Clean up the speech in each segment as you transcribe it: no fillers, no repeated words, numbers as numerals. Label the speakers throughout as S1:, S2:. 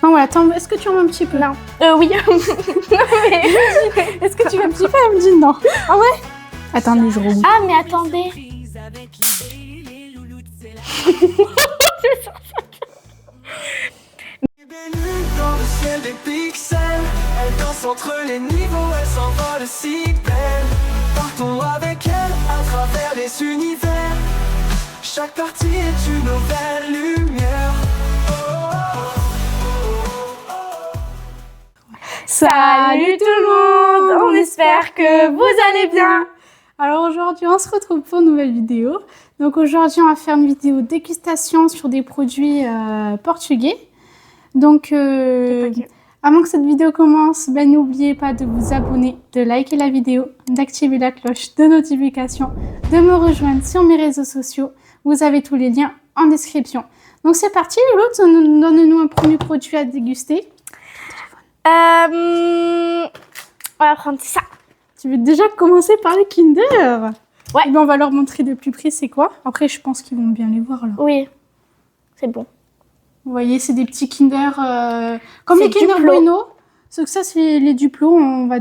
S1: Non, voilà, attends, est-ce que tu en veux un petit peu?
S2: Non. Oui. Non, mais...
S1: Est-ce que tu veux un petit peu? Elle me dit non. Ah ouais? Attendez, je regoute.
S2: Ah, mais attendez.
S3: Dans le ciel des pixels, elle danse entre les niveaux, elle s'envole si belle. Partons avec elle à travers les univers. Chaque partie est une nouvelle lumière.
S1: Salut tout le monde!
S2: On espère que vous allez bien.
S1: Alors aujourd'hui, on se retrouve pour une nouvelle vidéo. Donc aujourd'hui, on va faire une vidéo dégustation sur des produits portugais. Donc avant que cette vidéo commence, n'oubliez pas de vous abonner, de liker la vidéo, d'activer la cloche de notification, de me rejoindre sur mes réseaux sociaux. Vous avez tous les liens en description. Donc c'est parti, l'autre, donne-nous un premier produit à déguster.
S2: On va prendre ça.
S1: Tu veux déjà commencer par les Kinder?
S2: Ouais.
S1: Et bien, on va leur montrer de plus près c'est quoi. Après, je pense qu'ils vont bien les voir là.
S2: Oui, c'est bon.
S1: Vous voyez, c'est des petits Kinder comme les Kinder
S2: Duplo.
S1: Bueno. Sauf que ça, c'est les Duplo. On va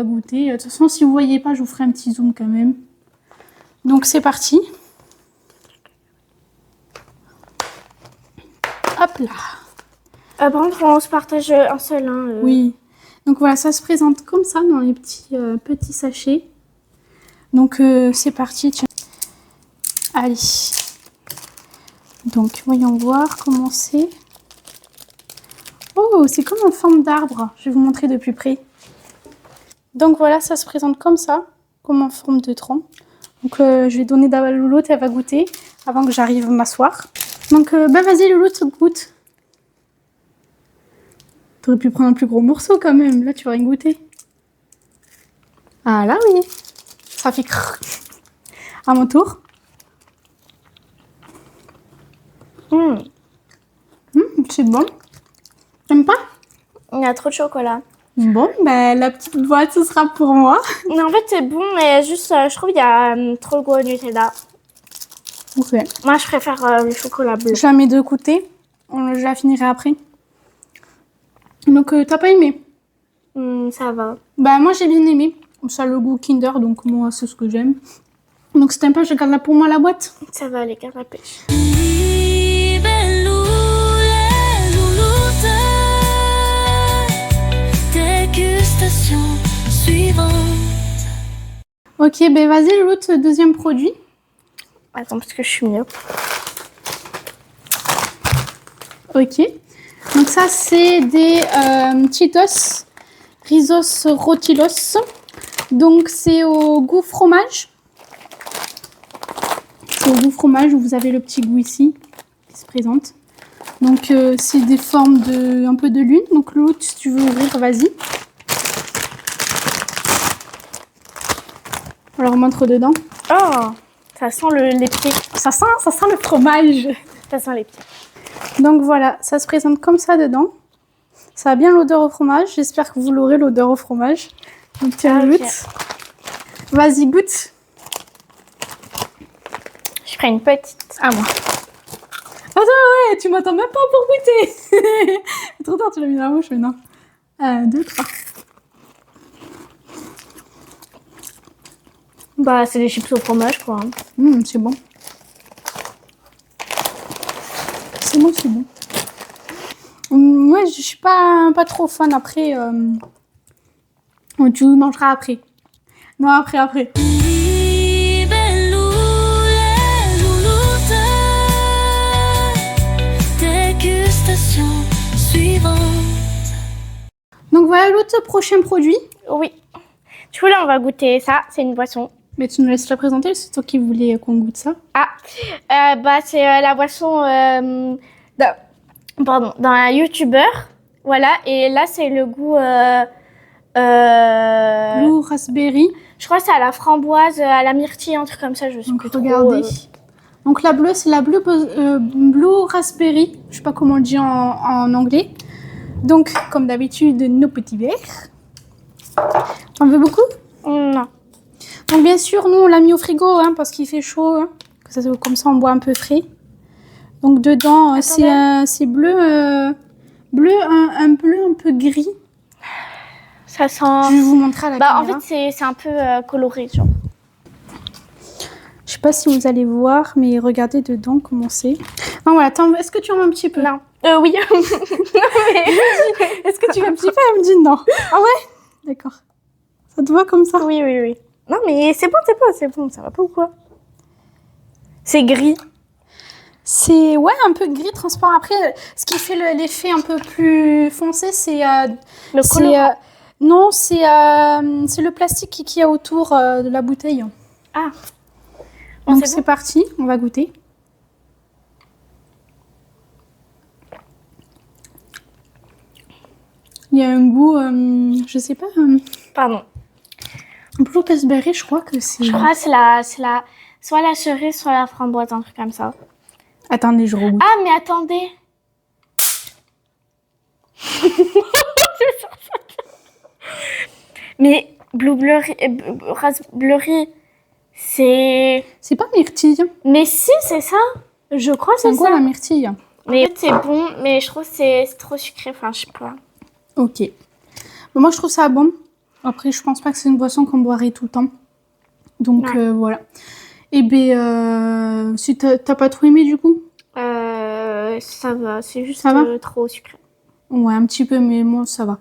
S1: goûter. De toute façon, si vous voyez pas, je vous ferai un petit zoom quand même. Donc, c'est parti. Hop là.
S2: Par contre, on se partage un seul.
S1: Oui. Donc voilà, ça se présente comme ça dans les petits sachets. Donc c'est parti. Tiens. Allez. Donc voyons voir comment c'est. Oh, c'est comme en forme d'arbre. Je vais vous montrer de plus près. Donc voilà, ça se présente comme ça, comme en forme de tronc. Donc je vais donner d'abord à Louloute, elle va goûter avant que j'arrive à m'asseoir. Donc vas-y Louloute, goûte. T'aurais pu prendre un plus gros morceau quand même. Là, tu vas rien goûter. Ah là, oui. Ça fait crrr. À mon tour. C'est bon. T'aimes pas?
S2: Il y a trop de chocolat.
S1: Bon, ben la petite boîte, ce sera pour moi.
S2: Mais en fait, c'est bon, mais juste, je trouve qu'il y a trop le goût au Nutella.
S1: Ok.
S2: Moi, je préfère le chocolat bleu.
S1: Je la mets de côté. Je la finirai après. Donc, t'as pas aimé?
S2: Ça va.
S1: Bah, moi, j'ai bien aimé. Ça a le goût Kinder, donc moi, c'est ce que j'aime. Donc, si t'aimes pas, je garde là pour moi la boîte.
S2: Ça va, les cannes à pêche.
S1: Ok, ben vas-y, l'autre deuxième produit.
S2: Attends, parce que je suis mieux.
S1: Ok. Donc ça, c'est des Cheetos Rizos Rotilos. Donc c'est au goût fromage. C'est au goût fromage où vous avez le petit goût ici qui se présente. Donc c'est des formes de un peu de lune. Donc l'autre, si tu veux ouvrir, vas-y. Alors on montre dedans.
S2: Oh, ça sent les pieds.
S1: Ça sent le fromage.
S2: Ça sent les pieds.
S1: Donc voilà, ça se présente comme ça dedans. Ça a bien l'odeur au fromage. J'espère que vous l'aurez, l'odeur au fromage. Donc tiens, goûte. Vas-y, goûte.
S2: Je ferai une petite.
S1: À moi. Attends, ouais, tu m'attends même pas pour goûter. Trop tard, tu l'as mis dans la bouche, mais non. 1, 2, 3.
S2: Bah, c'est des chips au fromage, quoi.
S1: C'est bon. C'est bon, c'est bon. Ouais, je suis pas trop fan. Après, tu mangeras après. Non, après. Donc voilà l'autre prochain produit.
S2: Oui. Du coup, là, on va goûter ça. C'est une boisson.
S1: Mais tu nous laisses la présenter, c'est toi qui voulais qu'on goûte ça.
S2: Bah, c'est la boisson d'un youtubeur. Voilà. Et là, c'est le goût...
S1: Blue raspberry.
S2: Je crois que c'est à la framboise, à la myrtille, un truc comme ça. Je sais
S1: Donc
S2: plus
S1: regardez.
S2: trop.
S1: Donc la bleue, c'est la blue raspberry. Je sais pas comment on le dit en anglais. Donc, comme d'habitude, nos petits verres. T'en veux beaucoup?
S2: Non.
S1: Donc bien sûr, nous on l'a mis au frigo hein, parce qu'il fait chaud. Hein. Comme ça, on boit un peu frais. Donc dedans, c'est bleu Bleu, un bleu un peu gris.
S2: Ça sent...
S1: Je vais vous montrer à la
S2: Bah, en
S1: caméra.
S2: fait, c'est un peu coloré, genre.
S1: Je sais pas si vous allez voir, mais regardez dedans comment c'est. Non, voilà, est-ce que tu en veux un petit peu?
S2: Non. Oui.
S1: Est-ce que tu veux un petit peu? Elle me dit non. Ah ouais? D'accord. Ça te va comme ça?
S2: Oui. Non, mais c'est bon. Ça va pas ou quoi? C'est gris.
S1: C'est ouais, un peu gris transparent. Après, ce qui fait l'effet un peu plus foncé, c'est
S2: Le colorant.
S1: non, c'est le plastique qu'il y a autour de la bouteille.
S2: Ah. Bon,
S1: Donc
S2: c'est
S1: c'est parti, on va goûter. Il y a un goût, je sais pas,
S2: Pardon.
S1: Blue Raspberry, je crois que c'est.
S2: Je crois que c'est la... Soit la cerise, soit la framboise, un truc comme ça.
S1: Attendez, je regoute.
S2: Ah, mais attendez. Mais raspberry, c'est...
S1: C'est pas myrtille.
S2: Mais si, c'est ça. Je crois que
S1: C'est
S2: c'est
S1: quoi
S2: ça.
S1: la myrtille?
S2: Mais en fait, c'est bon, mais je trouve que c'est trop sucré. Enfin, je sais pas.
S1: Ok. Bon, moi, je trouve ça bon. Après, je pense pas que c'est une boisson qu'on boirait tout le temps. Donc,
S2: Ouais.
S1: voilà. Et ben, si t'as pas trop aimé, du coup?
S2: Ça va, c'est juste
S1: Ça va
S2: trop sucré.
S1: Ouais, un petit peu, mais moi, ça va.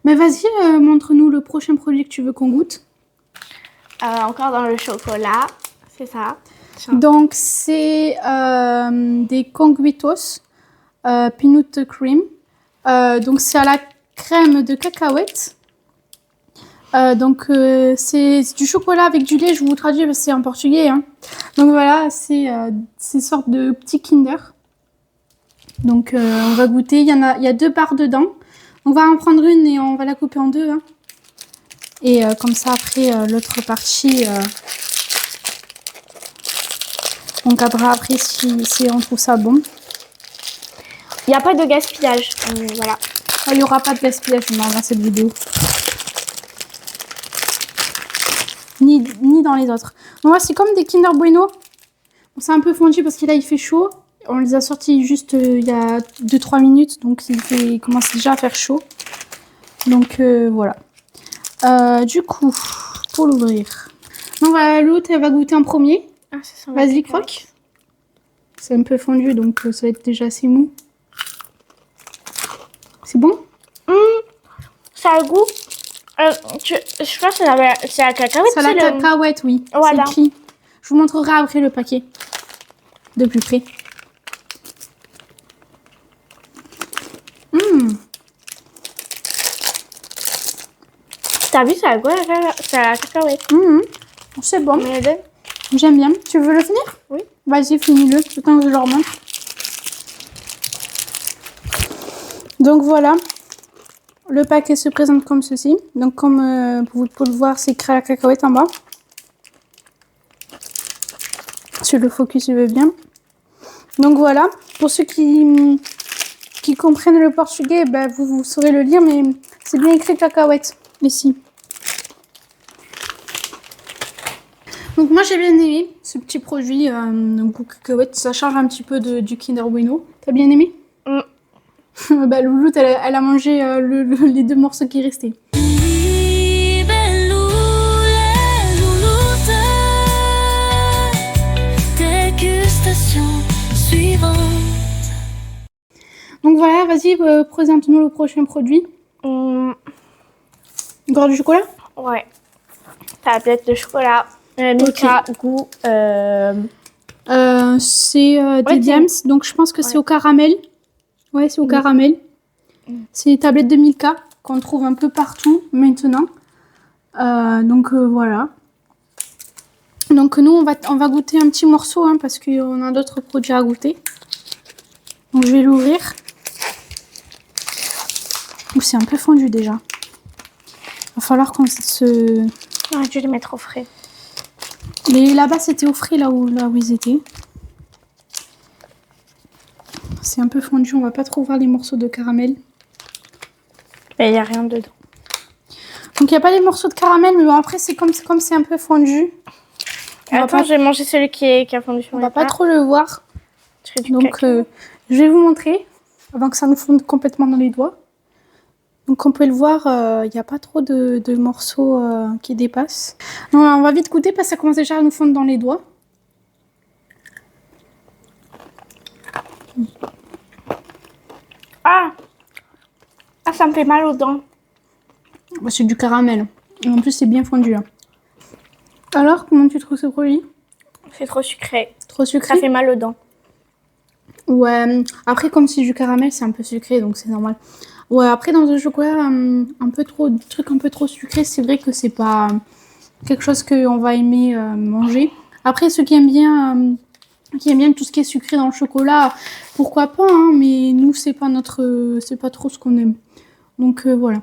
S1: Mais vas-y, montre-nous le prochain produit que tu veux qu'on goûte.
S2: Encore dans le chocolat, c'est ça.
S1: Donc, c'est des Conguitos Peanut Cream. Donc, c'est à la crème de cacahuètes. Donc, c'est du chocolat avec du lait. Je vous traduis parce que c'est en portugais. Hein. Donc, voilà, c'est une sorte de petit Kinder. Donc, on va goûter. Il y a 2 barres dedans. On va en prendre une et on va la couper en 2. Hein. Et comme ça, après, l'autre partie, on regardera après si on trouve ça bon.
S2: Il n'y a pas de gaspillage. Voilà.
S1: Il n'y aura pas de gaspillage dans cette vidéo. Ni dans les autres. Donc, c'est comme des Kinder Bueno. C'est un peu fondu parce que là, il fait chaud. On les a sortis juste il y a 2-3 minutes. Donc, il commence déjà à faire chaud. Donc, voilà. Du coup, pour l'ouvrir. Donc, voilà, l'autre, elle va goûter en premier.
S2: Ah, ça sent
S1: Vas-y, croque. C'est un peu fondu, donc ça va être déjà assez mou. C'est bon?
S2: Ça a le goût. Je pense que c'est la cacahuète.
S1: C'est la cacahuète, oui.
S2: Voilà.
S1: C'est écrit. Je vous montrerai après le paquet. De plus près.
S2: T'as vu, ça a le goût, c'est la cacahuète.
S1: C'est bon.
S2: Mais elle-
S1: J'aime bien. Tu veux le finir?
S2: Oui.
S1: Vas-y, finis-le. Le temps que je le remonte. Donc voilà. Le paquet se présente comme ceci. Donc comme vous pouvez le voir, c'est écrit à la cacahuète en bas. Si le focus veut bien. Donc voilà. Pour ceux qui comprennent le portugais, ben, vous saurez le lire, mais c'est bien écrit cacahuète ici. Donc moi j'ai bien aimé ce petit produit donc cacahuète, ça change un petit peu du Kinder Bueno. T'as bien aimé? Bah Louloute elle a mangé les 2 morceaux qui restaient. Donc voilà, vas-y, présente-nous le prochain produit. Encore du chocolat?
S2: Ouais. Tablette de chocolat. Milka, goût.
S1: C'est des Diams, donc je pense que c'est au caramel. Ouais, c'est au caramel. C'est des tablettes de Milka qu'on trouve un peu partout maintenant. Donc voilà. Donc nous, on va goûter un petit morceau hein, parce qu'on a d'autres produits à goûter. Donc je vais l'ouvrir. C'est un peu fondu déjà. Il va falloir qu'on se...
S2: J'aurais dû les mettre au frais.
S1: Mais là-bas, c'était au frais, là où ils étaient. C'est un peu fondu, on va pas trop voir les morceaux de caramel.
S2: Il n'y a rien dedans.
S1: Donc il n'y a pas les morceaux de caramel, mais bon, après c'est comme c'est un peu fondu.
S2: Attends, je vais manger celui qui a fondu sur
S1: On
S2: les
S1: va pas
S2: pâtes.
S1: trop le voir.
S2: Je fais du
S1: Donc
S2: caca.
S1: je vais vous montrer avant que ça nous fonde complètement dans les doigts. Donc on peut le voir, il n'y a pas trop de morceaux qui dépassent. Donc on va vite goûter parce que ça commence déjà à nous fondre dans les doigts.
S2: Ah, ça me fait mal aux dents.
S1: Bah, c'est du caramel. Et en plus c'est bien fondu là. Alors comment tu trouves ce produit?
S2: C'est trop sucré.
S1: Trop
S2: Ça
S1: sucré?
S2: fait mal aux dents.
S1: Ouais, après comme c'est du caramel c'est un peu sucré donc c'est normal. Ouais, après dans le chocolat un peu trop, truc un peu trop sucré, c'est vrai que c'est pas quelque chose qu'on va aimer manger. Après ceux qui aiment bien tout ce qui est sucré dans le chocolat, pourquoi pas, hein, mais nous c'est pas trop ce qu'on aime. Donc voilà.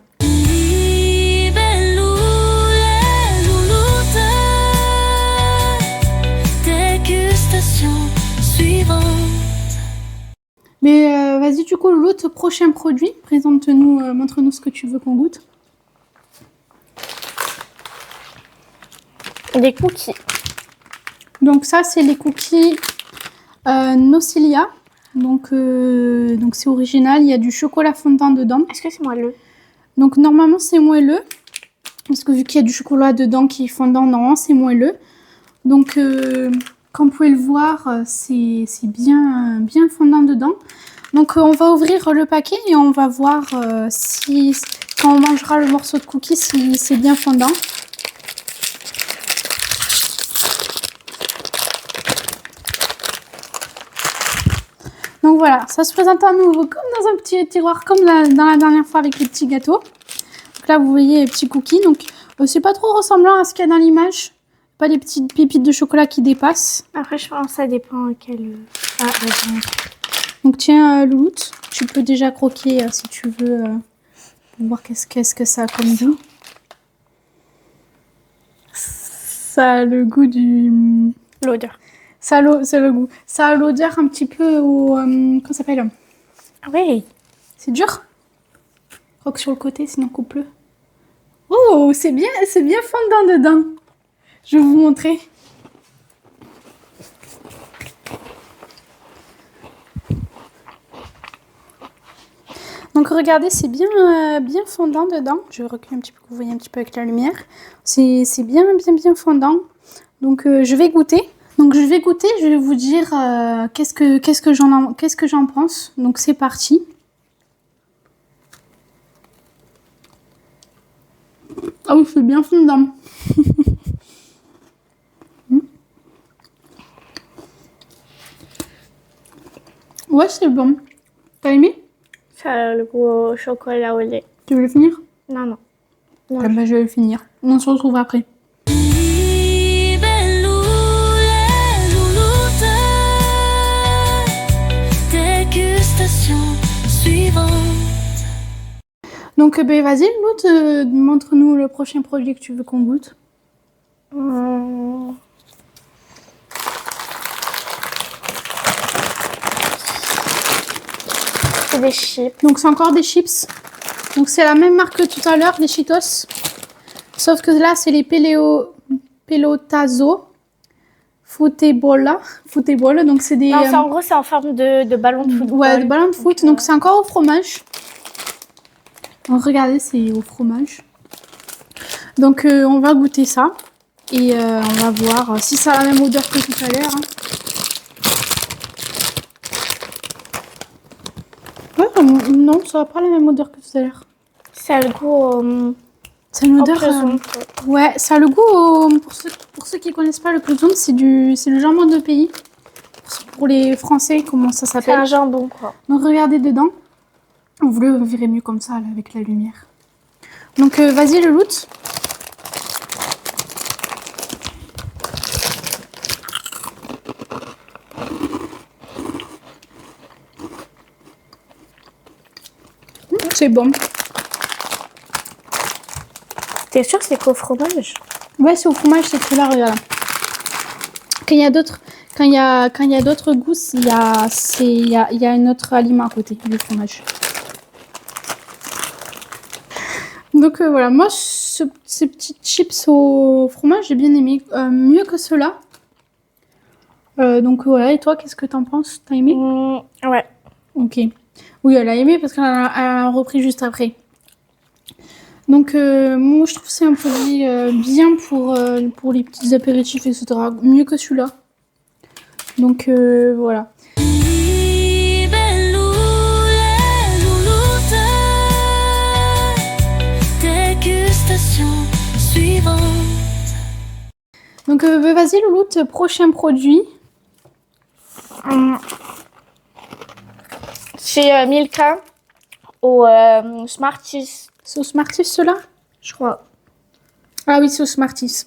S1: Mais vas-y, du coup, l'autre prochain produit, présente-nous, montre-nous ce que tu veux qu'on goûte.
S2: Des cookies.
S1: Donc ça, c'est les cookies Nocilia. Donc c'est original, il y a du chocolat fondant dedans.
S2: Est-ce que c'est moelleux?
S1: Donc normalement, c'est moelleux. Parce que vu qu'il y a du chocolat dedans qui est fondant, normalement, c'est moelleux. Donc, comme vous pouvez le voir, c'est bien fondant dedans. Donc on va ouvrir le paquet et on va voir si quand on mangera le morceau de cookie, si c'est bien fondant. Donc voilà, ça se présente à nouveau comme dans un petit tiroir, comme dans la dernière fois avec les petits gâteaux. Donc là vous voyez les petits cookies, donc c'est pas trop ressemblant à ce qu'il y a dans l'image. Pas les petites pépites de chocolat qui dépassent.
S2: Après, je pense que ça dépend quel... Ah, vas-y.
S1: Donc tiens, Louloute, tu peux déjà croquer si tu veux, pour voir qu'est-ce que ça a comme goût. Ça a le goût du...
S2: L'odeur.
S1: C'est le goût. Ça a l'odeur un petit peu au... comment ça s'appelle?
S2: Ah oui.
S1: C'est dur. Croque sur le côté, sinon coupe-le. Oh, c'est bien fondant dedans. Je vais vous montrer. Donc regardez, c'est bien fondant dedans. Je recule un petit peu, que vous voyez un petit peu avec la lumière. C'est bien fondant. Donc je vais goûter. Je vais vous dire qu'est-ce que j'en pense. Donc c'est parti. Ah oui, c'est bien fondant. Ouais, c'est bon. T'as aimé?
S2: Ça a le goût au chocolat au lait.
S1: Tu veux le finir?
S2: Non, non.
S1: Ah bah, je vais le finir. On se retrouve après. Donc ben vas-y, Lout, montre-nous le prochain produit que tu veux qu'on goûte.
S2: C'est des chips.
S1: Donc c'est encore des chips. Donc c'est la même marque que tout à l'heure, les Cheetos. Sauf que là c'est les Pelotazo Futebola. Donc c'est des...
S2: Non, en gros, c'est en forme de ballon de football.
S1: Ouais, de ballon de foot. Donc c'est encore au fromage. Donc regardez, c'est au fromage. Donc on va goûter ça. Et on va voir si ça a la même odeur que tout à l'heure. Hein. Ouais, non, ça n'a pas la même odeur que tout à l'heure.
S2: Ça a le goût
S1: C'est une odeur...
S2: cloison.
S1: Ouais, ça a le goût... Pour ceux qui connaissent pas le cloison, c'est le jambon de pays. Pour les Français, comment ça
S2: C'est
S1: s'appelle?
S2: un jambon, quoi.
S1: Donc regardez dedans. Vous le verrez mieux comme ça, là, avec la lumière. Donc vas-y, le Lout. C'est bon.
S2: T'es sûr que c'est qu'au fromage?
S1: Ouais, c'est au fromage, c'est que là, regarde. Quand il y a d'autres goûts, il y a un autre aliment à côté du fromage. Donc voilà, moi ces petites chips au fromage, j'ai bien aimé. Mieux que ceux-là. Donc voilà, et toi, qu'est-ce que t'en penses? T'as aimé?
S2: Ouais.
S1: Ok. Oui, elle a aimé parce qu'elle a repris juste après. Donc moi, je trouve que c'est un produit bien pour les petits apéritifs, etc. Mieux que celui-là. Donc voilà. Donc vas-y Louloute, prochain produit.
S2: C'est Milka au Smarties.
S1: C'est au Smarties ceux-là?
S2: Je crois.
S1: Ah oui, c'est au Smarties.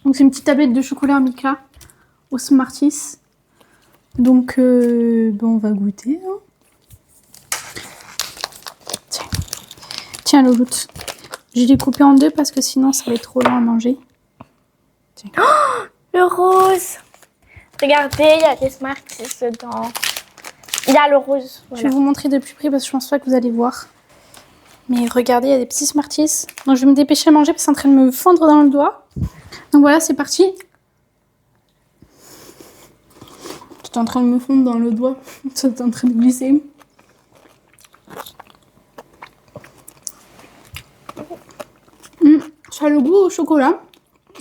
S1: Donc c'est une petite tablette de chocolat Milka au Smarties. Donc on va goûter. Hein. Tiens Louloute. Je l'ai coupé en deux parce que sinon ça va être trop long à manger. Tiens.
S2: Oh, le rose. Regardez, il y a des Smarties dedans. Il y a le rose. Voilà.
S1: Je vais vous montrer de plus près parce que je pense pas que vous allez voir. Mais regardez, il y a des petits Smarties. Donc je vais me dépêcher à manger parce que c'est en train de me fondre dans le doigt. Donc voilà, c'est parti. C'est en train de me fondre dans le doigt. C'est en train de glisser. Ça a le goût au chocolat.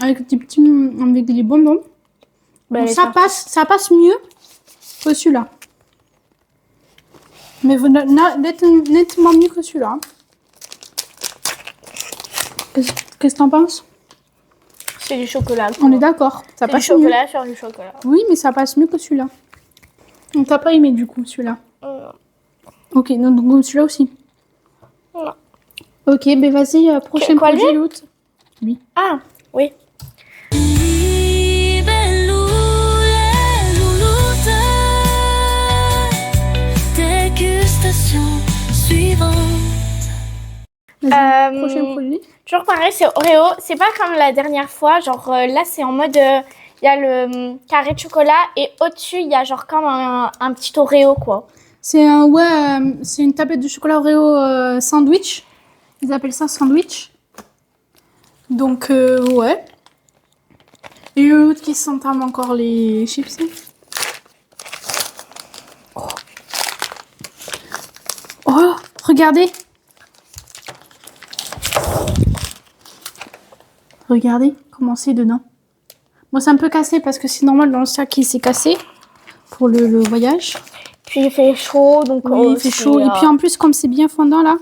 S1: Avec des bonbons. Donc ça passe mieux que celui-là. Mais nettement mieux que celui-là. Qu'est-ce que t'en penses?
S2: C'est du chocolat.
S1: On est d'accord. Ça passe
S2: du chocolat sur du chocolat.
S1: Oui, mais ça passe mieux que celui-là. Donc t'as pas aimé du coup celui-là? Ok, donc celui-là aussi.
S2: Non.
S1: Ok, ben vas-y, prochain produit, l'autre. Oui.
S2: Ah, oui.
S1: Prochain produit.
S2: Toujours pareil, c'est Oreo. C'est pas comme la dernière fois. Genre là, c'est en mode. Il y a le carré de chocolat et au-dessus, il y a genre comme un petit Oreo, quoi.
S1: C'est c'est une tablette de chocolat Oreo sandwich. Ils appellent ça sandwich. Donc, ouais. Et l'autre qui s'entame encore les chips. Oh. Oh, regardez. Regardez comment c'est dedans. Moi, c'est un peu cassé parce que c'est normal dans le sac qui s'est cassé pour le voyage.
S2: Puis il fait chaud, donc
S1: oui, il fait chaud. Et puis en plus, comme c'est bien fondant là.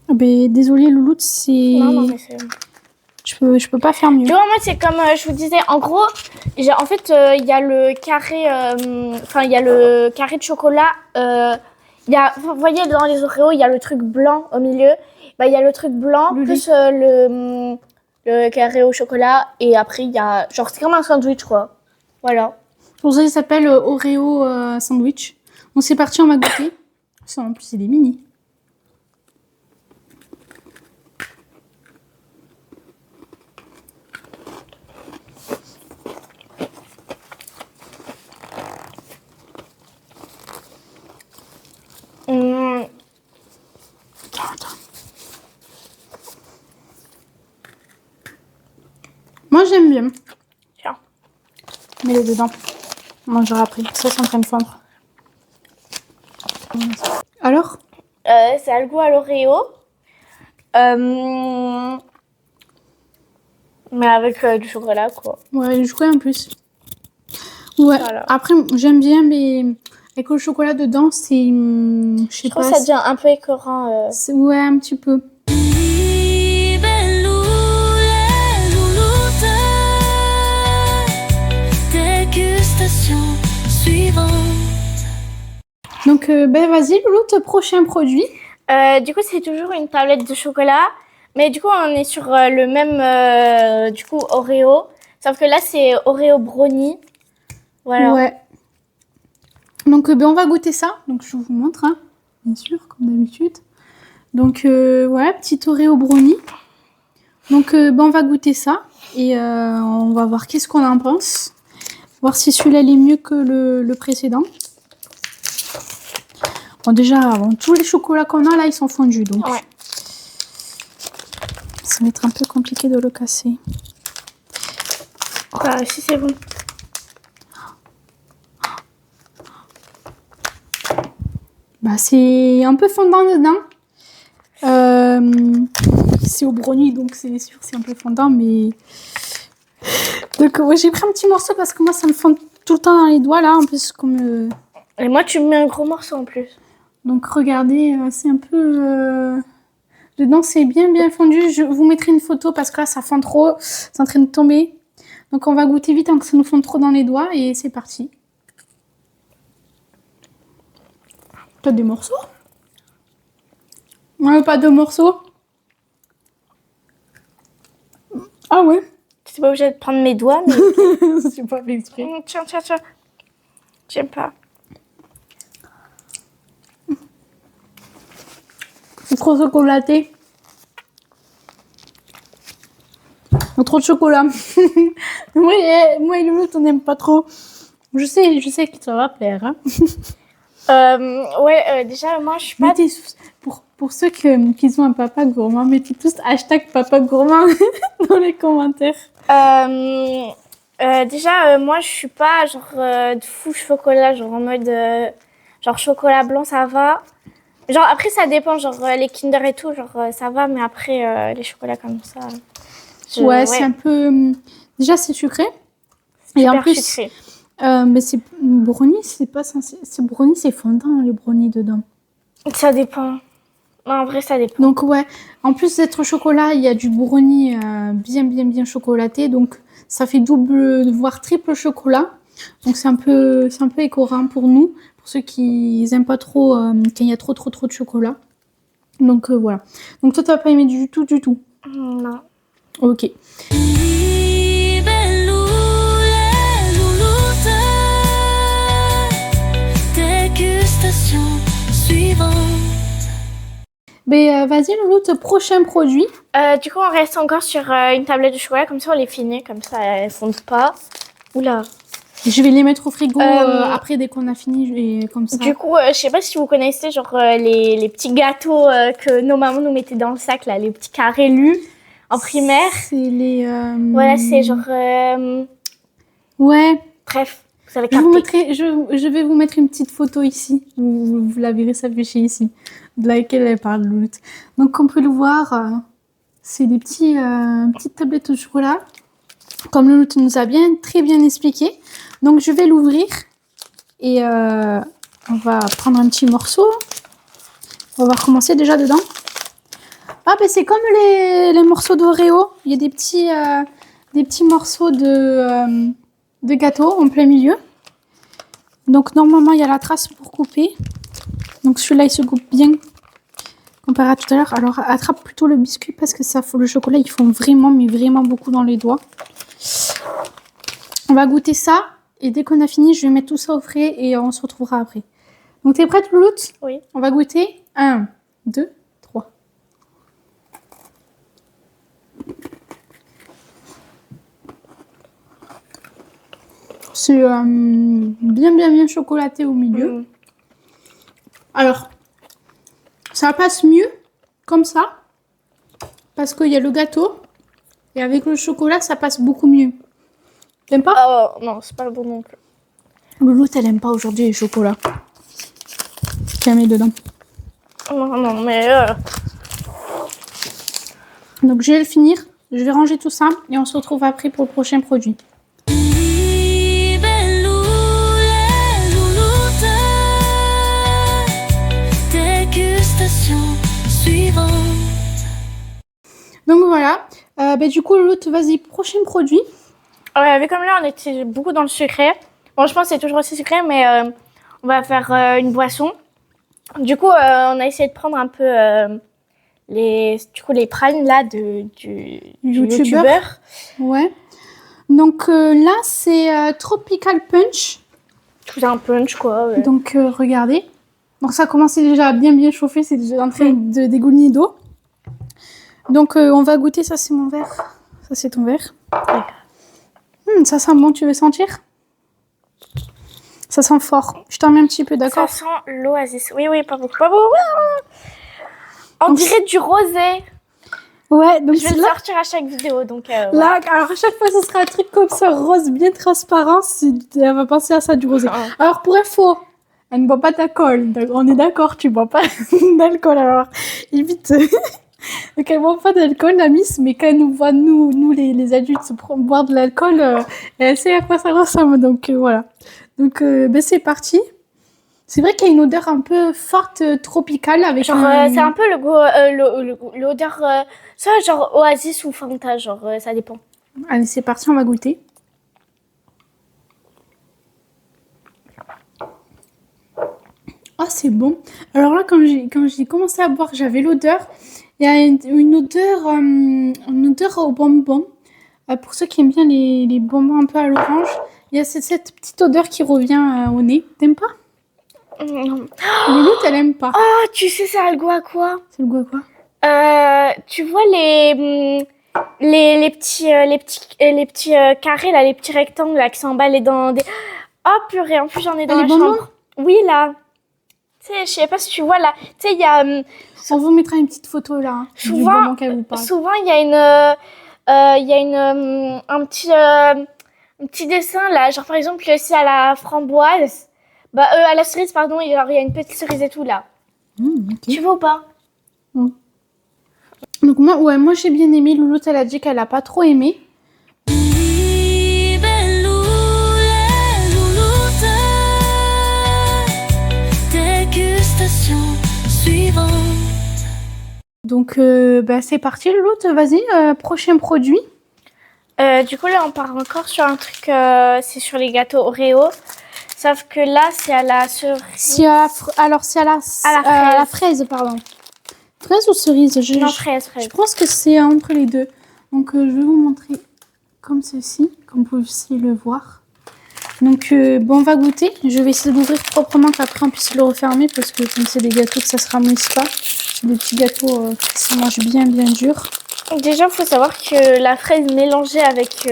S1: Ben, désolée Louloute, c'est.
S2: Non, mais c'est.
S1: Je peux pas faire mieux.
S2: Tu vois, moi, c'est comme je vous disais, en gros, en fait, il y a le carré, il y a le carré de chocolat. Vous voyez, dans les Oreos, il y a le truc blanc au milieu. Bah, il y a le truc blanc plus le carré au chocolat. Et après, il y a, genre, c'est comme un sandwich, quoi. Voilà.
S1: Pour ça, il s'appelle Oreo sandwich. Donc, c'est parti, on va goûter. Ça, en plus, il est mini. Moi, j'aime bien.
S2: Tiens.
S1: Mets-le dedans. On mangera après. Ça, c'est en train de fondre. Alors
S2: ça a le goût à l'Oreo. Mais avec du chocolat, quoi.
S1: Ouais, du chocolat en plus. Ouais, voilà. Après, j'aime bien, mais avec le chocolat dedans, c'est... Je sais pas.
S2: Je trouve que ça devient un peu écœurant.
S1: Ouais, un petit peu. Donc, ben vas-y, Louloute, prochain produit.
S2: Du coup, c'est toujours une tablette de chocolat. Mais du coup, on est sur le même, du coup, Oreo. Sauf que là, c'est Oreo Brownie. Voilà.
S1: Ouais. Donc, ben, on va goûter ça. Donc, je vous montre, hein, bien sûr, comme d'habitude. Donc, voilà, petit Oreo Brownie. Donc, ben, on va goûter ça. Et on va voir qu'est-ce qu'on en pense. Voir si celui-là est mieux que le précédent. Bon, déjà, tous les chocolats qu'on a là, ils sont fondus. Donc,
S2: ouais.
S1: Ça va être un peu compliqué de le casser.
S2: Bah, si c'est bon.
S1: Bah, c'est un peu fondant dedans. C'est au brownie, donc c'est sûr c'est un peu fondant, mais... Donc, ouais, j'ai pris un petit morceau parce que moi, ça me fond tout le temps dans les doigts, là, en plus, comme...
S2: Et moi, tu me mets un gros morceau en plus.
S1: Donc, regardez, c'est un peu... Dedans, c'est bien fondu. Je vous mettrai une photo parce que là, ça fond trop. C'est en train de tomber. Donc, on va goûter vite avant que ça nous fonde trop dans les doigts. Et c'est parti. T'as des morceaux? Ouais, pas de morceaux. Ah ouais.
S2: Tu n'es pas obligé de prendre mes doigts, mais...
S1: C'est pas fait exprès.
S2: Tiens. J'aime pas.
S1: C'est trop chocolaté. Trop de chocolat. moi et Loulou, on n'aime pas trop. Je sais que ça va plaire. Hein.
S2: Déjà, moi, je suis pas...
S1: Pour ceux qui ont un papa gourmand, mettez tous hashtag papa gourmand dans les commentaires.
S2: Déjà, moi, je suis pas genre de fou chocolat, genre en mode genre chocolat blanc, ça va. Genre après, ça dépend, genre les Kinder et tout, genre ça va, mais après les chocolats comme ça.
S1: Ouais, c'est un peu. Déjà, c'est sucré.
S2: Super
S1: et en plus,
S2: sucré.
S1: Mais c'est brownie, c'est pas censé. C'est brownie, c'est fondant les brownies dedans.
S2: Ça dépend. Non, en vrai, ça dépend.
S1: Donc ouais, en plus d'être au chocolat, il y a du brownie bien chocolaté, donc ça fait double voire triple chocolat. Donc c'est un peu écœurant pour nous, pour ceux qui n'aiment pas trop quand il y a trop de chocolat. Donc voilà. Donc toi t'as pas aimé du tout.
S2: Non.
S1: Ok.
S4: Dégustation suivante.
S1: Ben vas-y Loulou, prochain produit.
S2: Du coup, on reste encore sur une tablette de chocolat, comme ça on les finit, comme ça elles fondent pas. Oula.
S1: Je vais les mettre au frigo après dès qu'on a fini et comme ça.
S2: Du coup, je sais pas si vous connaissez genre les petits gâteaux que nos mamans nous mettaient dans le sac là, les petits carrés lus en primaire.
S1: C'est les.
S2: Voilà, c'est genre.
S1: Ouais.
S2: Bref, vous savez
S1: Je vais vous mettre une petite photo ici. Vous la verrez s'afficher ici, de laquelle elle parle Louloute. Donc, comme vous pouvez le voir, c'est des petites tablettes de chocolat, comme Louloute nous a très bien expliqué. Donc, je vais l'ouvrir et on va prendre un petit morceau. On va recommencer déjà dedans. Ah, ben c'est comme les morceaux d'Oreo. Il y a des petits morceaux de gâteau en plein milieu. Donc normalement il y a la trace pour couper. Donc celui-là il se coupe bien comparé à tout à l'heure. Alors attrape plutôt le biscuit parce que le chocolat ils font vraiment beaucoup dans les doigts. On va goûter ça et dès qu'on a fini je vais mettre tout ça au frais et on se retrouvera après. Donc t'es prête Louloute?
S2: Oui.
S1: On va goûter 1, 2, 3. C'est bien chocolaté au milieu. Alors, ça passe mieux comme ça. Parce qu'il y a le gâteau. Et avec le chocolat, ça passe beaucoup mieux. T'aimes pas?
S2: Non, c'est pas le bon non plus.
S1: Loulou, elle aime pas aujourd'hui les chocolats. Qu'elle met dedans.
S2: Non, mais...
S1: Donc, je vais le finir. Je vais ranger tout ça. Et on se retrouve après pour le prochain produit. Donc voilà, du coup l'autre, vas-y, prochain produit.
S2: Ouais, comme là on était beaucoup dans le sucré. Bon, je pense que c'est toujours aussi sucré, mais on va faire une boisson. Du coup, on a essayé de prendre un peu les primes là du youtubeur.
S1: Ouais. Donc là, c'est Tropical Punch.
S2: C'est un punch quoi. Ouais.
S1: Donc regardez. Donc ça a commencé déjà à bien chauffer, c'est déjà en train de dégouline d'eau. Donc on va goûter, ça c'est mon verre. Ça c'est ton verre. Ça sent bon, tu veux sentir? Ça sent fort. Je t'en mets un petit peu, d'accord?
S2: Ça sent l'oasis. Oui, pas beaucoup. On dirait du rosé.
S1: Ouais, donc
S2: Je vais le
S1: là,
S2: sortir à chaque vidéo, donc ouais.
S1: là, alors à chaque fois, ce sera un truc comme ça, rose, bien transparent. Elle va penser à ça, du rosé.
S2: Ah.
S1: Alors, pour info, elle ne boit pas d'alcool. On est d'accord, tu bois pas d'alcool, alors évite. Donc, elle ne boit pas d'alcool, la miss, mais quand elle nous voit, nous les adultes, boire de l'alcool, elle sait à quoi ça ressemble. Donc, voilà. Donc, ben, c'est parti. C'est vrai qu'il y a une odeur un peu forte, tropicale, avec
S2: Genre, c'est un peu le goût, l'odeur, soit genre Oasis ou Fanta, genre, ça dépend.
S1: Allez, c'est parti, on va goûter. Ah, c'est bon. Alors là, quand j'ai commencé à boire, j'avais l'odeur. Il y a une odeur au bonbon. Pour ceux qui aiment bien les bonbons un peu à l'orange, il y a cette petite odeur qui revient au nez. T'aimes pas? Louloute, elle aime pas.
S2: Oh, tu sais, ça a le goût à quoi?
S1: C'est le goût à quoi?
S2: Tu vois les petits carrés, là, les petits rectangles là, qui sont emballés dans des... Oh purée, en plus j'en ai dans
S1: les
S2: la
S1: bonbons?
S2: chambre. Oui, là. Tu sais, je sais pas si tu vois là. Tu sais, il y a...
S1: On vous mettra une petite photo là, du
S2: souvent,
S1: bonbon qu'elle vous parle.
S2: souvent, il y a un petit dessin là. Genre par exemple, si à la framboise, à la cerise, pardon, il y a une petite cerise et tout là.
S1: Ok.
S2: Tu veux ou pas?
S1: Donc moi j'ai bien aimé. Louloute, elle a dit qu'elle a pas trop aimé. Donc c'est parti, Louloute, vas-y, prochain produit.
S2: Du coup là on part encore sur un truc, c'est sur les gâteaux Oreo. Sauf que là c'est à la cerise.
S1: C'est à la fraise, pardon. Fraise ou cerise?
S2: Non, fraise.
S1: Je pense que c'est entre les deux. Donc, je vais vous montrer comme ceci, comme vous pouvez aussi le voir. Donc, on va goûter. Je vais essayer d'ouvrir proprement qu'après on puisse le refermer parce que comme c'est des gâteaux que ça se ramollit pas. C'est des petits gâteaux qui se mangent bien dur.
S2: Déjà, il faut savoir que la fraise mélangée avec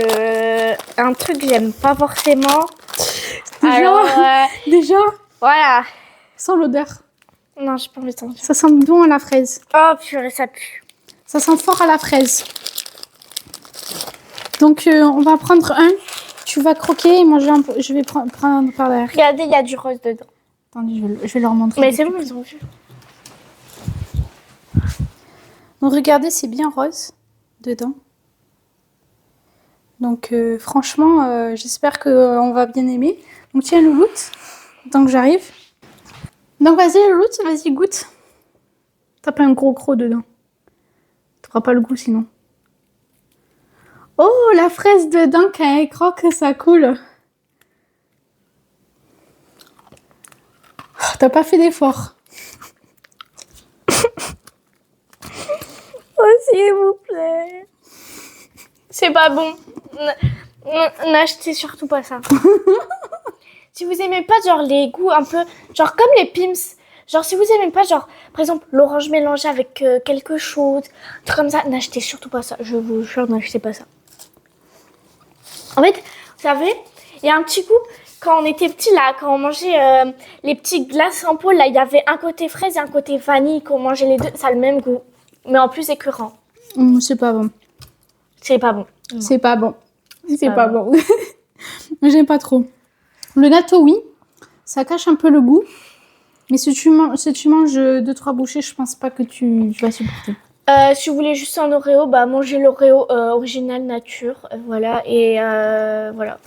S2: un truc que j'aime pas forcément.
S1: Déjà,
S2: Voilà.
S1: sans l'odeur.
S2: Non, j'ai pas envie de sentir.
S1: Ça sent bon à la fraise.
S2: Oh purée, ça pue.
S1: Ça sent fort à la fraise. Donc, on va prendre un. Tu vas croquer et moi, je vais prendre par derrière.
S2: Regardez, il y a du rose dedans.
S1: Attendez, je vais leur montrer.
S2: Mais c'est bon, ils ont vu.
S1: Donc, regardez, c'est bien rose dedans. Donc, franchement, j'espère qu'on va bien aimer. Donc, tiens, Louloute, tant que j'arrive. Donc, vas-y, Louloute, vas-y, goûte. T'as pas un gros croc dedans. T'auras pas le goût sinon. Oh, la fraise dedans, quand elle croque, ça coule. Oh, t'as pas fait d'effort.
S2: Oh, s'il vous plaît. C'est pas bon. N'achetez surtout pas ça. Si vous aimez pas, genre, les goûts un peu... Genre, comme les Pim's. Genre, si vous aimez pas, genre, par exemple, l'orange mélangé avec quelque chose, un truc comme ça, n'achetez surtout pas ça. Je vous jure, n'achetez pas ça. En fait, vous savez, il y a un petit goût... Quand on était petits, là, quand on mangeait les petits glaces en pot, là, il y avait un côté fraise et un côté vanille. Quand on mangeait les deux, ça a le même goût. Mais en plus écœurant.
S1: C'est pas bon.
S2: C'est pas bon.
S1: C'est pas bon. C'est
S2: pas
S1: pas bon. Moi, j'aime pas trop. Le gâteau, oui. Ça cache un peu le goût. Mais si tu manges 2-3 bouchées, je pense pas que tu vas supporter.
S2: Si vous voulez juste un Oreo, mangez l'Oreo original nature. Voilà. Et voilà.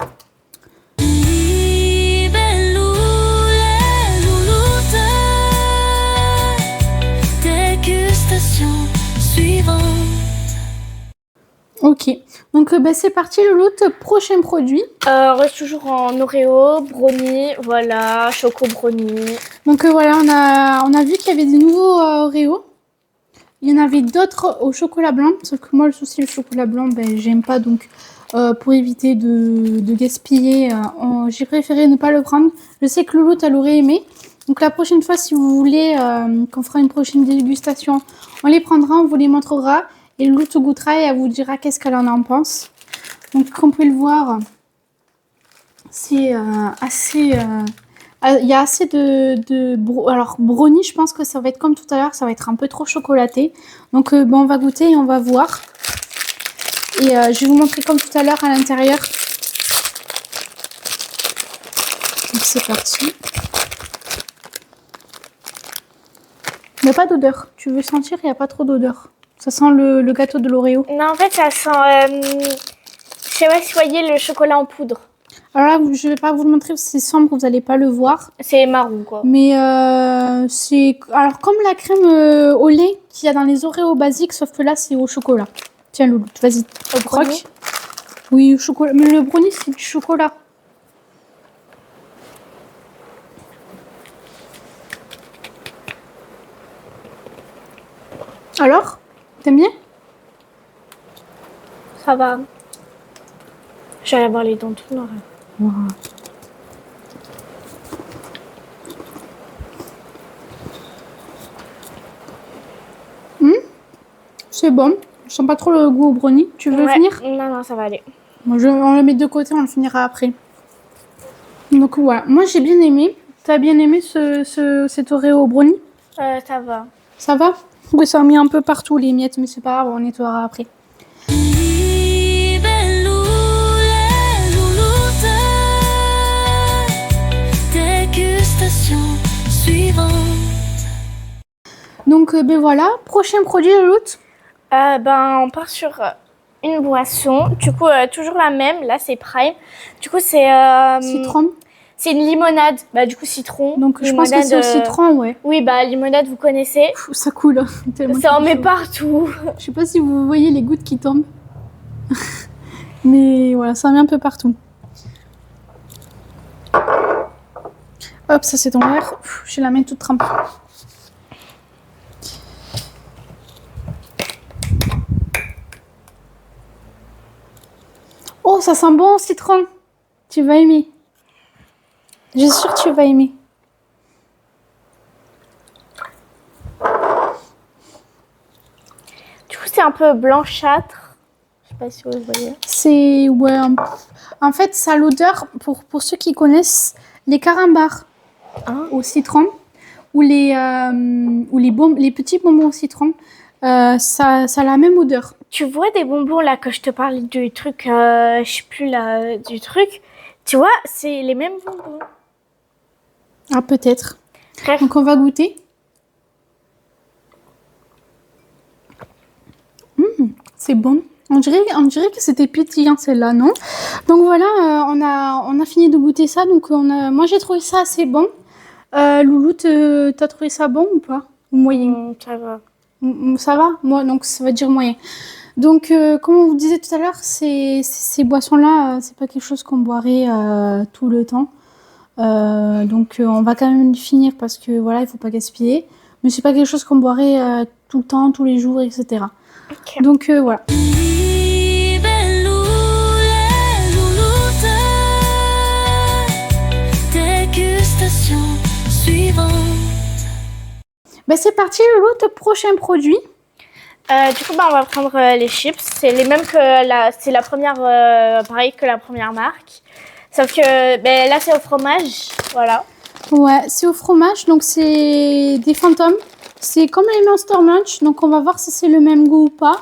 S1: Ok, donc c'est parti, Louloute, prochain produit.
S2: On reste toujours en Oreo, brownie, voilà, choco brownie.
S1: Donc voilà, on a vu qu'il y avait des nouveaux Oreo. Il y en avait d'autres au chocolat blanc, sauf que moi le souci, le chocolat blanc, j'aime pas, donc pour éviter de gaspiller, j'ai préféré ne pas le prendre. Je sais que Louloute, elle aurait aimé. Donc la prochaine fois, si vous voulez qu'on fera une prochaine dégustation, on les prendra, on vous les montrera. Et Louloute goûtera et elle vous dira qu'est-ce qu'elle en pense. Donc comme vous pouvez le voir, c'est assez Il y a assez alors, brownie, je pense que ça va être comme tout à l'heure, ça va être un peu trop chocolaté. Donc, on va goûter et on va voir. Et je vais vous montrer comme tout à l'heure à l'intérieur. Donc, c'est parti. Il n'y a pas d'odeur. Tu veux sentir, il n'y a pas trop d'odeur. Ça sent le gâteau de l'Oreo.
S2: Non, en fait, ça sent... je sais pas si vous voyez le chocolat en poudre.
S1: Alors là, je ne vais pas vous le montrer parce que c'est sombre, vous n'allez pas le voir.
S2: C'est marron, quoi.
S1: Mais c'est... Alors, comme la crème au lait qu'il y a dans les Oreos basiques, sauf que là, c'est au chocolat. Tiens, Loulou, vas-y, croque. Oui, au chocolat. Mais le brownie, c'est du chocolat. Alors, t'aimes bien?
S2: Ça va. Je vais aller avoir les dents tout noires.
S1: Wow. C'est bon. Je sens pas trop le goût au brownie. Tu veux finir?
S2: Non, ça va aller.
S1: Moi, on le met de côté, on le finira après. Donc voilà, moi j'ai bien aimé. T'as bien aimé cet Oreo au brownie?
S2: Ça va.
S1: Ça va? Oui, ça a mis un peu partout les miettes, mais c'est pas grave, on nettoiera après. Donc ben voilà, prochain produit Loulou.
S2: On part sur une boisson. Du coup, toujours la même. Là, c'est Prime. Du coup, c'est...
S1: Citron.
S2: C'est une limonade. Du coup, citron.
S1: Donc, je pense que c'est au citron, ouais.
S2: Oui, limonade, vous connaissez.
S1: Pff, ça coule.
S2: Ça en met partout.
S1: Je sais pas si vous voyez les gouttes qui tombent. Mais voilà, ça en met un peu partout. Hop, ça c'est ton verre. J'ai la main toute trempée. Oh, ça sent bon au citron. Tu vas aimer. Je suis sûre que tu vas aimer.
S2: Du coup, c'est un peu blanchâtre. Je sais pas si vous voyez.
S1: C'est... Ouais, en fait, ça a l'odeur, pour ceux qui connaissent, les carambars au citron ou les petits bonbons au citron. Ça a la même odeur.
S2: Tu vois des bonbons là que je te parlais du truc, je sais plus là, du truc. Tu vois, c'est les mêmes bonbons.
S1: Ah, peut-être.
S2: Bref.
S1: Donc, on va goûter. C'est bon. On dirait que c'était pétillant celle-là, non? Donc voilà, on a fini de goûter ça. Donc moi j'ai trouvé ça assez bon. Loulou, t'as trouvé ça bon ou pas? Ou moyen?
S2: Ça va.
S1: Ça va? Moi, donc ça va dire moyen. Donc comme on vous disait tout à l'heure, ces boissons-là, c'est pas quelque chose qu'on boirait tout le temps. Donc on va quand même le finir parce que voilà, il faut pas gaspiller. Mais c'est pas quelque chose qu'on boirait tout le temps, tous les jours, etc.
S2: Okay.
S1: Donc voilà. C'est parti, l'autre prochain produit.
S2: Du coup, on va prendre les chips. C'est les mêmes que c'est la première, pareil que la première marque. Sauf que là, c'est au fromage. Voilà.
S1: Ouais, c'est au fromage. Donc, c'est des fantômes. C'est comme les Monster Munch. Donc, on va voir si c'est le même goût ou pas.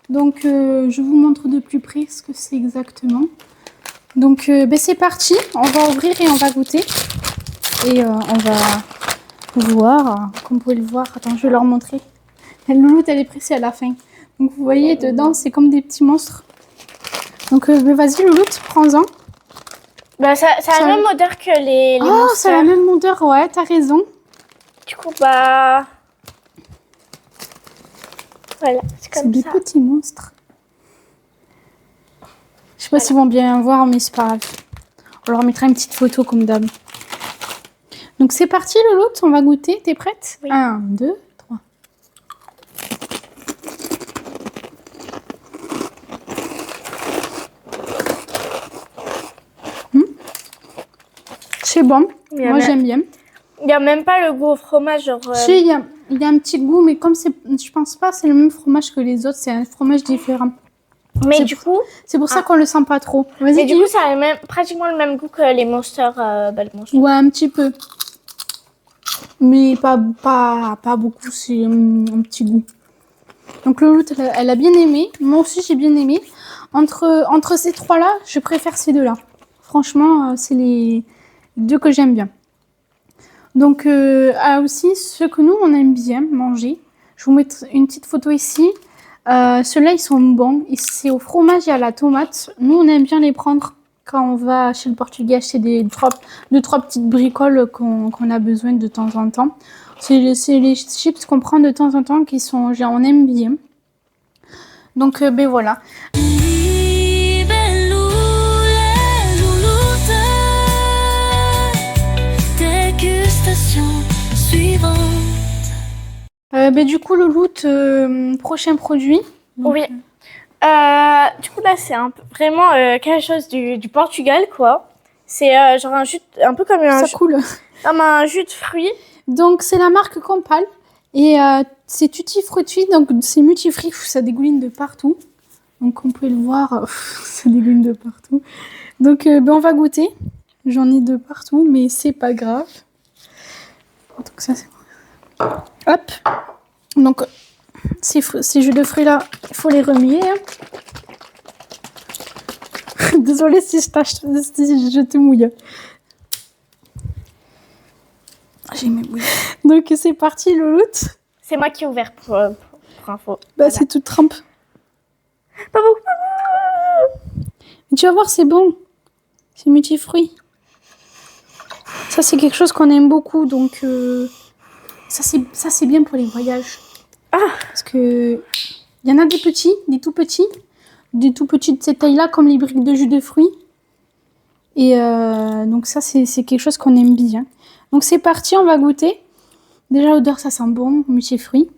S1: Donc, je vous montre de plus près ce que c'est exactement. Donc, c'est parti. On va ouvrir et on va goûter. Et on va voir. Comme vous pouvez le voir. Attends, je vais leur montrer. Loulou, elle est pressée à la fin. Donc, vous voyez, dedans, c'est comme des petits monstres. Donc, vas-y, Loulou, prends-en.
S2: Ça a la même odeur que les
S1: Oh, c'est la même odeur, ouais, t'as raison.
S2: Du coup, voilà, c'est comme ça.
S1: C'est des petits monstres. Je sais pas s'ils vont bien voir, mais c'est pas grave. On leur mettra une petite photo comme d'hab. Donc, c'est parti, Loulou, on va goûter. T'es prête?
S2: Oui.
S1: 1, 2, 3. C'est bon. Moi, j'aime bien.
S2: Il n'y a même pas le goût au fromage. Genre,
S1: il y a un petit goût, mais comme je pense pas c'est le même fromage que les autres, c'est un fromage différent.
S2: Mais du coup,
S1: c'est pour ça qu'on le sent pas trop.
S2: mais
S1: Vas-y,
S2: du coup, ça a pratiquement le même goût que les Monster. Les Monster.
S1: ouais, un petit peu. Mais pas beaucoup, c'est un petit goût. Donc Loloute, elle a bien aimé. Moi aussi, j'ai bien aimé. Entre ces trois-là, je préfère ces deux-là. Franchement, c'est les deux que j'aime bien. Donc, aussi, ceux que nous, on aime bien manger. Je vais vous mettre une petite photo ici. Ceux-là, ils sont bons. C'est au fromage et à la tomate. Nous, on aime bien les prendre quand on va chez le Portugais acheter deux, trois petites bricoles qu'on a besoin de temps en temps. C'est les chips qu'on prend de temps en temps qui sont, on aime bien. Donc, ben voilà. Ben, du coup, Loloute, prochain produit. Donc,
S2: Oui. Du coup, là, c'est vraiment quelque chose du Portugal, quoi. C'est genre un jus, un peu comme
S1: ça coule.
S2: comme un jus de fruits.
S1: Donc, c'est la marque Compal. Et c'est Tutti Frutti, donc c'est multifruits, ça dégouline de partout. Donc, on peut le voir, ça dégouline de partout. Donc, ben, on va goûter. J'en ai de partout, mais c'est pas grave. Donc, ça, c'est... Hop. Donc, ces jus de fruits-là, il faut les remuer. Hein. Désolée si je te mouille. J'ai mes bouilles. Donc, c'est parti, Loloute.
S2: C'est moi qui ai ouvert pour info.
S1: Bah,
S2: Voilà.
S1: c'est toute trempe.
S2: Pas beaucoup.
S1: Mais tu vas voir, c'est bon. C'est multifruits. Ça, c'est quelque chose qu'on aime beaucoup. Donc, ça, c'est bien pour les voyages.
S2: Ah.
S1: Parce que il y en a des petits, des tout petits de cette taille-là, comme les briques de jus de fruits. Et donc ça, c'est quelque chose qu'on aime bien. Donc c'est parti, on va goûter. Déjà, l'odeur, ça sent bon, multifruits.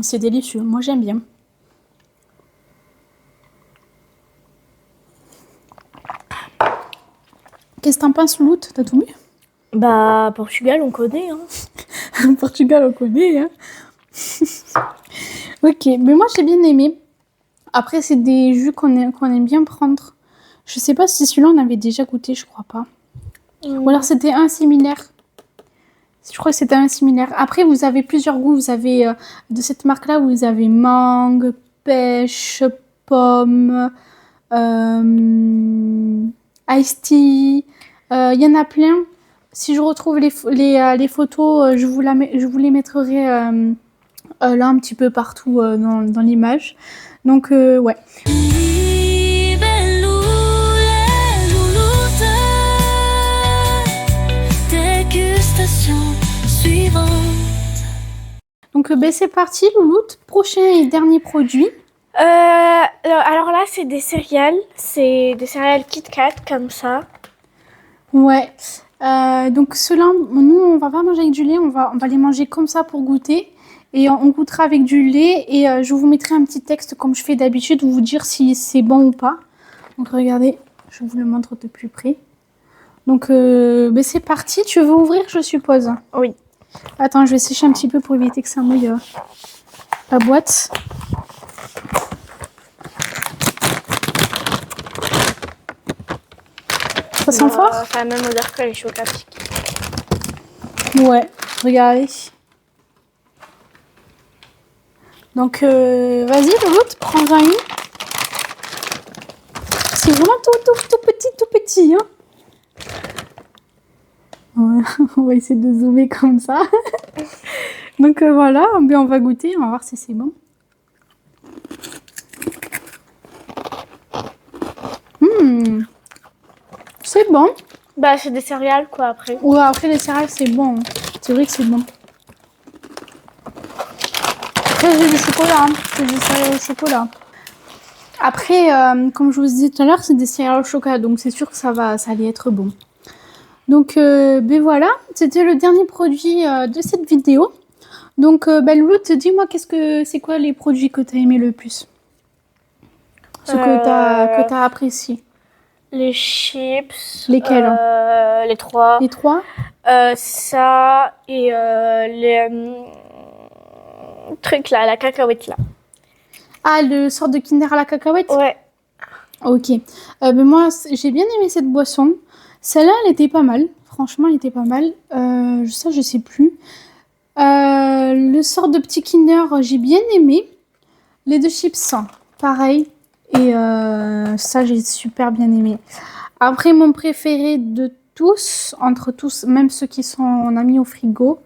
S1: C'est délicieux, moi j'aime bien. Qu'est-ce que t'en penses, Loloute? T'as tout bu?
S2: Bah, Portugal, on connaît. Hein.
S1: Portugal, on connaît. Hein. Ok, mais moi j'ai bien aimé. Après, c'est des jus qu'on aime bien prendre. Je sais pas si celui-là on avait déjà goûté, je crois pas. Ou alors c'était un similaire. Je crois que c'était un similaire. Après, vous avez plusieurs goûts. Vous avez de cette marque-là, vous avez mangue, pêche, pomme, iced tea. Il y en a plein. Si je retrouve les photos, je vous les mettrai là un petit peu partout dans l'image. Donc, ouais. Donc, ben, c'est parti, Loloute. Prochain et dernier produit.
S2: Alors là, c'est des céréales. C'est des céréales Kit Kat, comme ça.
S1: Ouais. Donc, ceux-là, nous, on va pas manger avec du lait. On va les manger comme ça pour goûter. Et on goûtera avec du lait. Et je vous mettrai un petit texte, comme je fais d'habitude, pour vous dire si c'est bon ou pas. Donc, regardez, je vous le montre de plus près. Donc, ben, c'est parti. Tu veux ouvrir, je suppose?
S2: Oui.
S1: Attends, je vais sécher un petit peu pour éviter que ça mouille la boîte. Ça sent fort?
S2: Ça a la même odeur que les chocolats piques.
S1: Ouais, regardez. Donc, vas-y, Loloute, prends-en une. C'est vraiment tout petit, hein. Ouais, on va essayer de zoomer comme ça. Donc, voilà, ben, on va goûter, on va voir si c'est bon. C'est bon.
S2: Bah, c'est des céréales, quoi, après.
S1: Ouais, après les céréales, c'est bon. C'est vrai que c'est bon. Après, j'ai du chocolat. Hein. C'est des céréales au chocolat. Après, comme je vous disais tout à l'heure, c'est des céréales au chocolat. Donc, c'est sûr que ça allait être bon. Donc, ben voilà. C'était le dernier produit de cette vidéo. Donc, ben, Loloute, dis-moi, c'est quoi les produits que tu as aimé le plus? Ce que t'as apprécié.
S2: Les chips.
S1: Lesquels?
S2: Les trois.
S1: Les trois?
S2: Ça et truc là, la cacahuète là.
S1: Ah, le sort de Kinder à la cacahuète?
S2: Ouais.
S1: Ok. Ben moi, j'ai bien aimé cette boisson. Celle-là, elle était pas mal. Franchement, elle était pas mal. Ça, je sais plus. Le sort de petit Kinder, j'ai bien aimé. Les deux chips, pareil. Et ça, j'ai super bien aimé. Après, mon préféré de tous, entre tous, même ceux qui sont en mis au frigo,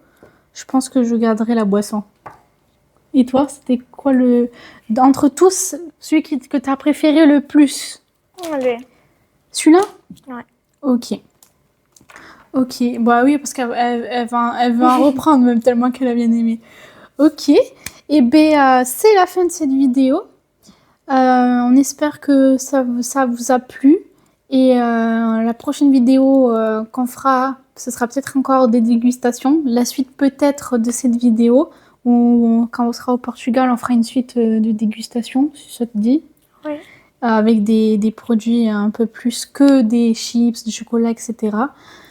S1: je pense que je garderai la boisson. Et toi, c'était quoi entre tous, celui que tu as préféré le plus?
S2: Allez.
S1: Celui-là?
S2: Ouais.
S1: Ok. Ok. Bah oui, parce qu'elle va en reprendre même tellement qu'elle a bien aimé. Ok. Et ben, c'est la fin de cette vidéo. On espère que ça vous a plu. Et la prochaine vidéo qu'on fera, ce sera peut-être encore des dégustations. La suite peut-être de cette vidéo. Ou quand on sera au Portugal, on fera une suite de dégustation, si ça te dit.
S2: Oui.
S1: Avec des produits un peu plus que des chips, du chocolat, etc.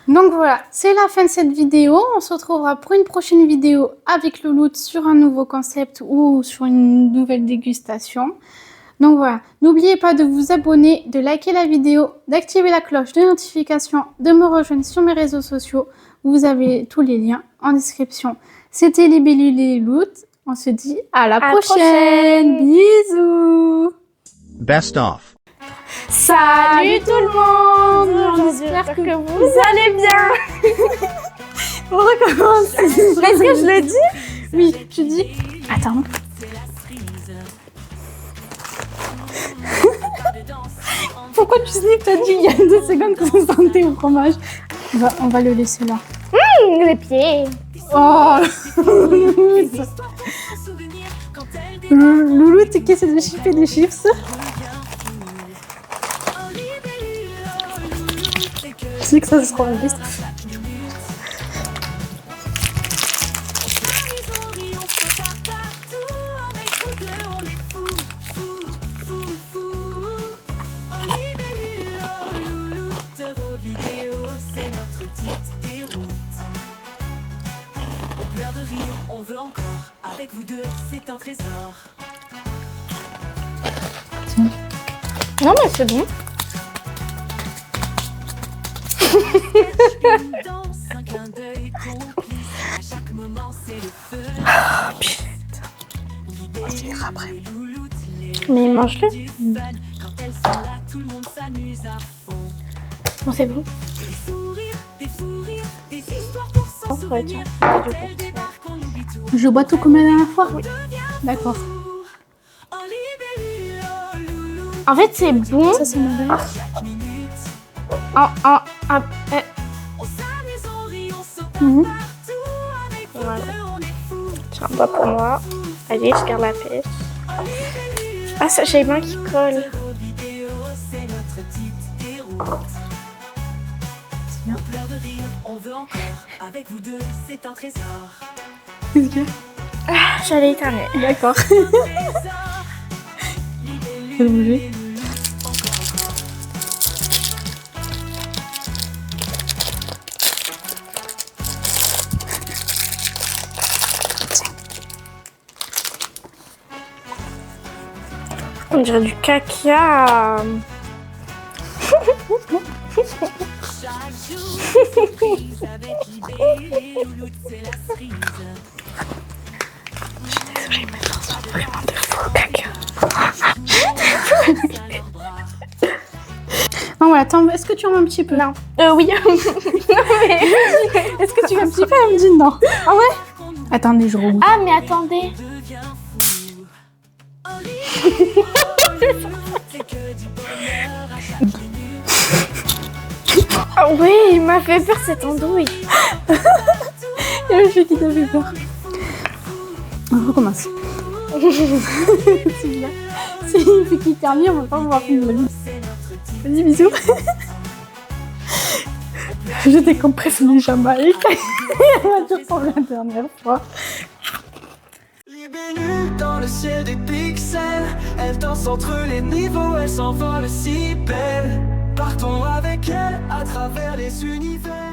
S1: Donc voilà, c'est la fin de cette vidéo. On se retrouvera pour une prochaine vidéo avec Louloute sur un nouveau concept ou sur une nouvelle dégustation. Donc voilà, n'oubliez pas de vous abonner, de liker la vidéo, d'activer la cloche de notification, de me rejoindre sur mes réseaux sociaux. Vous avez tous les liens en description. C'était les Libellule et les Louloute. On se dit à la prochaine. Bisous.
S4: Best of.
S2: Salut tout le monde. J'espère que vous allez bien.
S1: On recommence.
S2: Est-ce que je le dis?
S1: Oui, tu dis. Attends. Pourquoi tu sniffes? T'as dit il y a 2 secondes que ça sentait au fromage. On va le laisser là.
S2: Les pieds.
S1: Oh, Louloute qui essaie de chipper des chips. Je sais que ça sera un best.
S3: On veut encore, avec vous deux, c'est un trésor.
S2: Non mais c'est bon.
S3: Dans un clin d'œil complice, à chaque moment c'est le feu.
S1: Ah, putain. On se verra après.
S2: Mais mange-le.
S3: Quand elles sont là, tout le monde s'amuse à fond.
S2: Bon c'est bon.
S3: Des sourires, des fous rires, des histoires pour s'en
S2: Ouais, tiens.
S3: souvenir. Quand elles débarquent, on oublie tout.
S1: Je bois tout comme la dernière fois. Oui. D'accord.
S3: En libellule, oh loulou,
S2: En fait c'est bon.
S1: Ça c'est mauvais.
S3: minute.
S2: Eh.
S3: On s'amuse, on rit, on saute
S1: Mhm.
S3: partout. Avec vous
S2: Voilà.
S3: deux, on est fous.
S2: Tiens, bois pour moi. Allez, je garde la pêche. Ah, ça, j'ai les mains qui collent.
S3: Vos vidéos, c'est notre petite déroute.
S1: C'est bien.
S3: On pleure de rire, on veut encore. Avec vous deux, c'est un trésor.
S1: Qu'est-ce qu'il y a?
S2: Ah, j'allais éternuer.
S1: D'accord.
S3: Trésor.
S1: Fais bouger.
S2: On dirait du caca.
S3: Chaque jour, c'est prise avec l'idée. Louloute, c'est la cerise.
S2: Désolée, mais ça sent vraiment de faux caca.
S1: Non, voilà, attends, est-ce que tu en veux un petit peu?
S2: Non. Oui.
S1: Est-ce que tu veux un petit peu? Elle me dit non. Ah ouais? Attendez, je regoute.
S2: Ah, mais attendez.
S3: Devient fou. En libellule, c'est que du bonheur à chaque minute.
S2: Ah oui, il m'a fait peur cette andouille.
S1: Il y a le jeu qui t'a fait peur. On recommence. C'est bien. S'il fait qu'il termine, on va pas pouvoir finir la vie. Vas-y, bisous. Je décompresse les Jamaïques. On va dire pour la dernière fois.
S3: Libellule dans le ciel des pixels. Elle danse entre les niveaux, elle s'envole si belle. Partons avec elle à travers les univers.